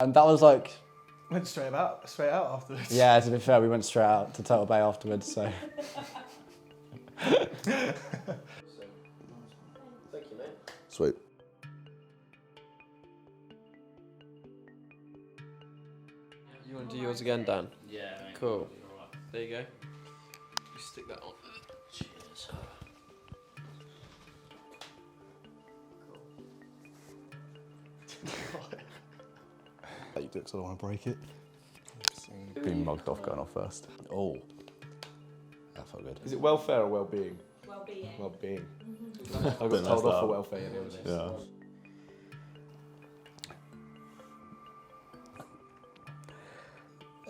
And that was like... Went straight out afterwards. Yeah, to be fair, we went straight out to Turtle Bay afterwards, so... Thank you, mate. Sweet. You want to do yours again, Dan? Yeah, mate. Cool. There you go. You stick that on. Cheers. You do it because I don't want to break it. Being mugged off going off first. Oh. That felt good. Is it welfare or well-being? Well-being. Well-being. Mm-hmm. I got told off for welfare the other day.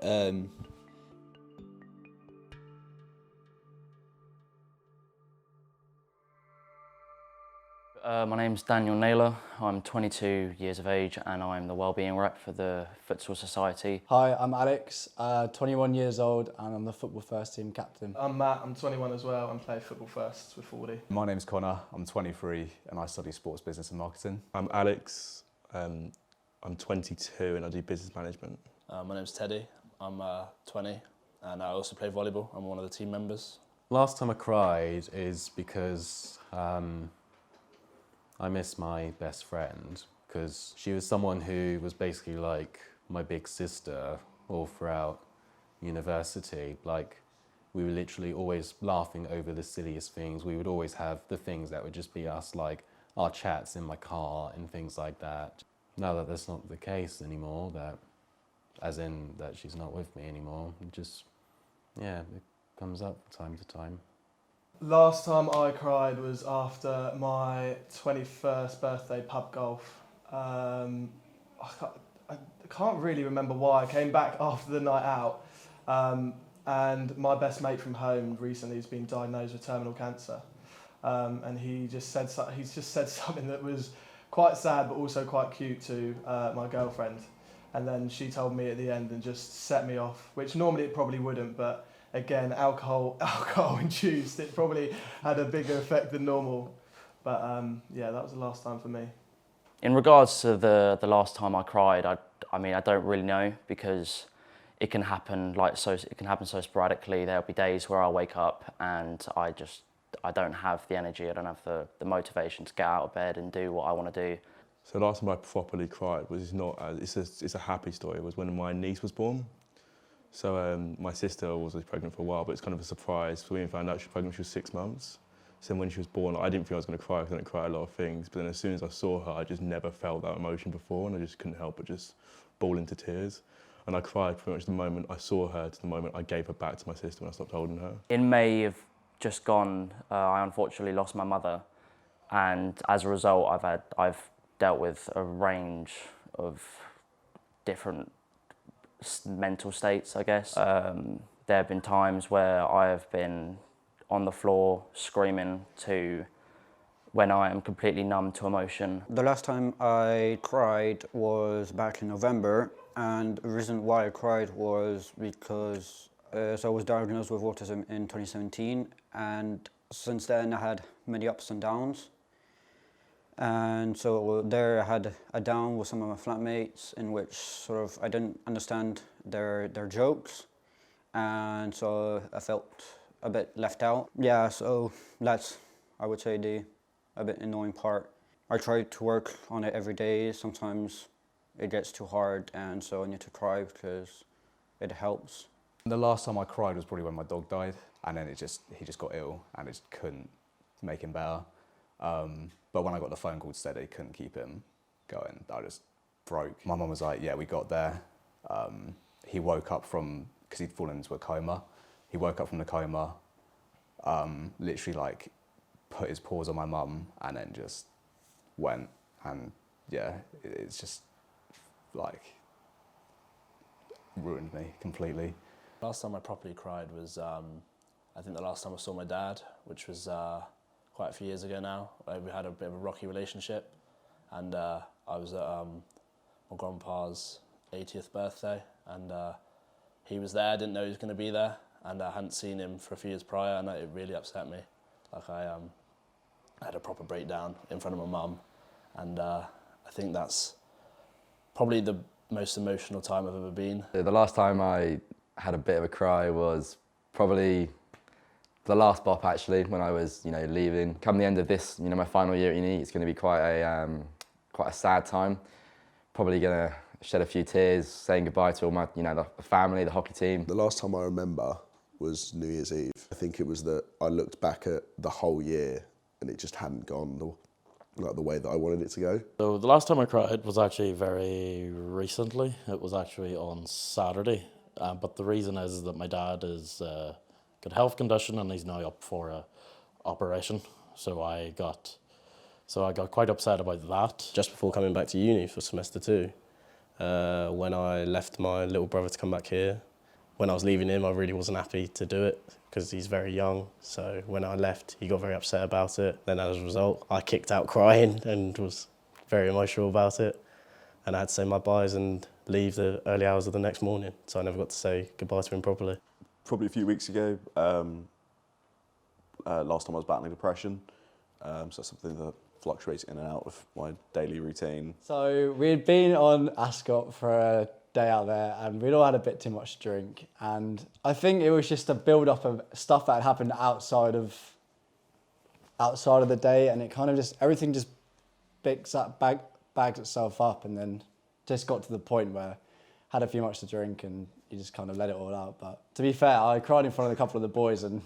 Yeah. My name's Daniel Naylor. I'm 22 years of age and I'm the Wellbeing Rep for the Futsal Society. Hi, I'm Alex, 21 years old, and I'm the football first team captain. I'm Matt, I'm 21 as well and play football first with 40. My name's Connor, I'm 23 and I study sports business and marketing. I'm Alex, I'm 22 and I do business management. My name's Teddy, I'm 20 and I also play volleyball. I'm one of the team members. Last time I cried is because I miss my best friend, because she was someone who was basically like my big sister all throughout university. Like, we were literally always laughing over the silliest things. We would always have the things that would just be us, like our chats in my car and things like that. Now that that's not the case anymore, that, as in that she's not with me anymore, it just, yeah, it comes up from time to time. Last time I cried was after my 21st birthday pub golf. I can't really remember why. I came back after the night out and my best mate from home recently has been diagnosed with terminal cancer. And he's just said something that was quite sad but also quite cute to my girlfriend. And then she told me at the end and just set me off, which normally it probably wouldn't, but again, alcohol induced, it probably had a bigger effect than normal. But yeah, that was the last time for me. In regards to the last time I cried, I mean, I don't really know because it can happen so sporadically. There'll be days where I'll wake up and I don't have the energy, I don't have the motivation to get out of bed and do what I want to do. So the last time I properly cried was it's a happy story. It was when my niece was born. So my sister was pregnant for a while, but it's kind of a surprise. So we found out she was pregnant when she was 6 months. So when she was born, I didn't think I was going to cry because I don't cry a lot of things. But then as soon as I saw her, I just never felt that emotion before, and I just couldn't help but just bawl into tears. And I cried pretty much the moment I saw her to the moment I gave her back to my sister when I stopped holding her. In May of just gone, I unfortunately lost my mother, and as a result, I've dealt with a range of different mental states, I guess. There have been times where I have been on the floor screaming to when I am completely numb to emotion. The last time I cried was back in November, and the reason why I cried was because so I was diagnosed with autism in 2017, and since then I had many ups and downs. And so there I had a down with some of my flatmates in which sort of I didn't understand their jokes, and so I felt a bit left out. Yeah, so that's, I would say, a bit annoying part. I try to work on it every day. Sometimes it gets too hard and so I need to cry because it helps. The last time I cried was probably when my dog died, and then he just got ill and it just couldn't make him better. But when I got the phone call said they couldn't keep him going, I just broke. My mum was like, yeah, we got there. He woke up because he'd fallen into a coma. He woke up from the coma, literally like put his paws on my mum and then just went. And yeah, it's just like ruined me completely. Last time I properly cried was, I think the last time I saw my dad, which was quite a few years ago now. We had a bit of a rocky relationship, and I was at my grandpa's 80th birthday, and he was there. I didn't know he was going to be there, and I hadn't seen him for a few years prior, and it really upset me. Like I had a proper breakdown in front of my mum, and I think that's probably the most emotional time I've ever been. The last time I had a bit of a cry was probably the last BOP actually, when I was, leaving. Come the end of this, my final year at uni, it's going to be quite a sad time. Probably going to shed a few tears, saying goodbye to all my, the family, the hockey team. The last time I remember was New Year's Eve. I think it was that I looked back at the whole year and it just hadn't gone the way that I wanted it to go. So the last time I cried was actually very recently. It was actually on Saturday. But the reason is that my dad is got a health condition and he's now up for a operation. So I got quite upset about that. Just before coming back to uni for semester 2, when I left my little brother to come back here, when I was leaving him, I really wasn't happy to do it because he's very young. So when I left, he got very upset about it. Then as a result, I kicked out crying and was very emotional about it. And I had to say my byes and leave the early hours of the next morning. So I never got to say goodbye to him properly. Probably a few weeks ago, last time I was battling depression. So that's something that fluctuates in and out of my daily routine. So we'd been on Ascot for a day out there and we'd all had a bit too much to drink, and I think it was just a build up of stuff that had happened outside of the day, and it kind of just, everything just bags itself up, and then just got to the point where I had a few much to drink and you just kind of let it all out. But to be fair, I cried in front of a couple of the boys and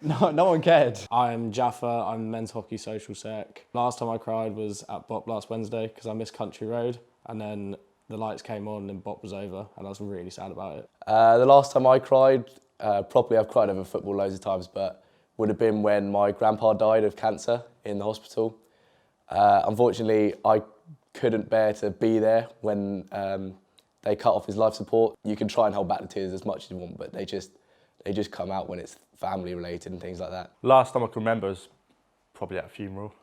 no one cared. I'm Jaffa, I'm men's hockey social sec. Last time I cried was at BOP last Wednesday because I missed Country Road, and then the lights came on and BOP was over and I was really sad about it. The last time I cried, properly, I've cried over football loads of times, but would have been when my grandpa died of cancer in the hospital. Unfortunately, I couldn't bear to be there when they cut off his life support. You can try and hold back the tears as much as you want, but they just come out when it's family related and things like that. Last time I can remember is probably at a funeral,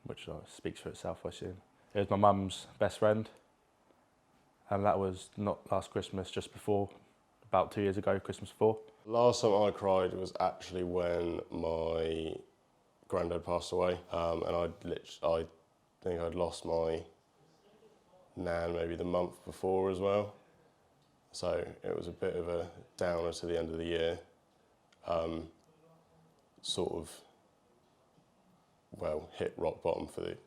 which speaks for itself, I assume. It was my mum's best friend, and that was not last Christmas, just before, about 2 years ago, Christmas before. Last time I cried was actually when my granddad passed away, and I think I'd lost my nan maybe the month before as well. So it was a bit of a downer to the end of the year. Hit rock bottom for the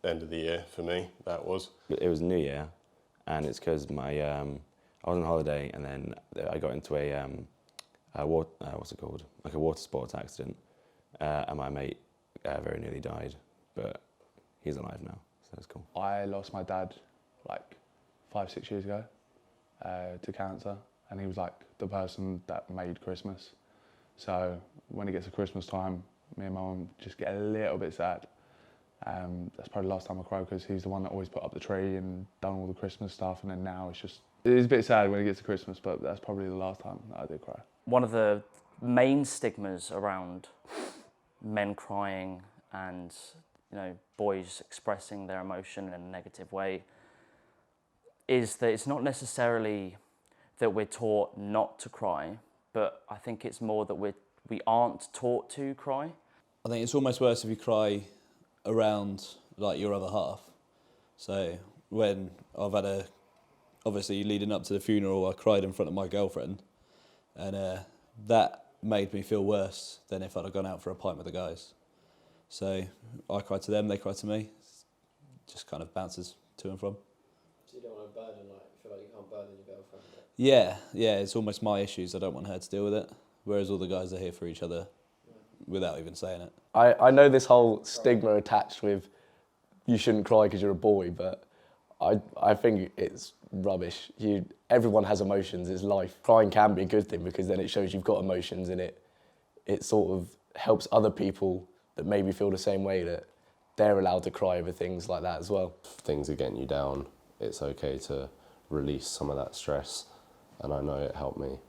end of the year for me, that was. It was New Year, and it's because I was on holiday and then I got into a water sports accident, and my mate very nearly died, but he's alive now, so that's cool. I lost my dad like 5-6 years ago to cancer, and he was like the person that made Christmas. So when it gets to Christmas time, me and my mum just get a little bit sad. That's probably the last time I cried because he's the one that always put up the tree and done all the Christmas stuff, and then now it's a bit sad when it gets to Christmas, but that's probably the last time that I did cry. One of the main stigmas around men crying and boys expressing their emotion in a negative way is that it's not necessarily that we're taught not to cry, but I think it's more that we aren't taught to cry. I think it's almost worse if you cry around like your other half. So when I've had obviously leading up to the funeral, I cried in front of my girlfriend, and that made me feel worse than if I'd have gone out for a pint with the guys. So I cried to them, they cried to me. Just kind of bounces to and from. So you don't want to burden, feel like you can't burden your girlfriend? Yeah, it's almost my issues. I don't want her to deal with it. Whereas all the guys are here for each other without even saying it. I know this whole stigma attached with you shouldn't cry because you're a boy, but I think it's rubbish. Everyone has emotions, it's life. Crying can be a good thing because then it shows you've got emotions, and it sort of helps other people that maybe feel the same way, that they're allowed to cry over things like that as well. If things are getting you down, it's okay to release some of that stress, and I know it helped me.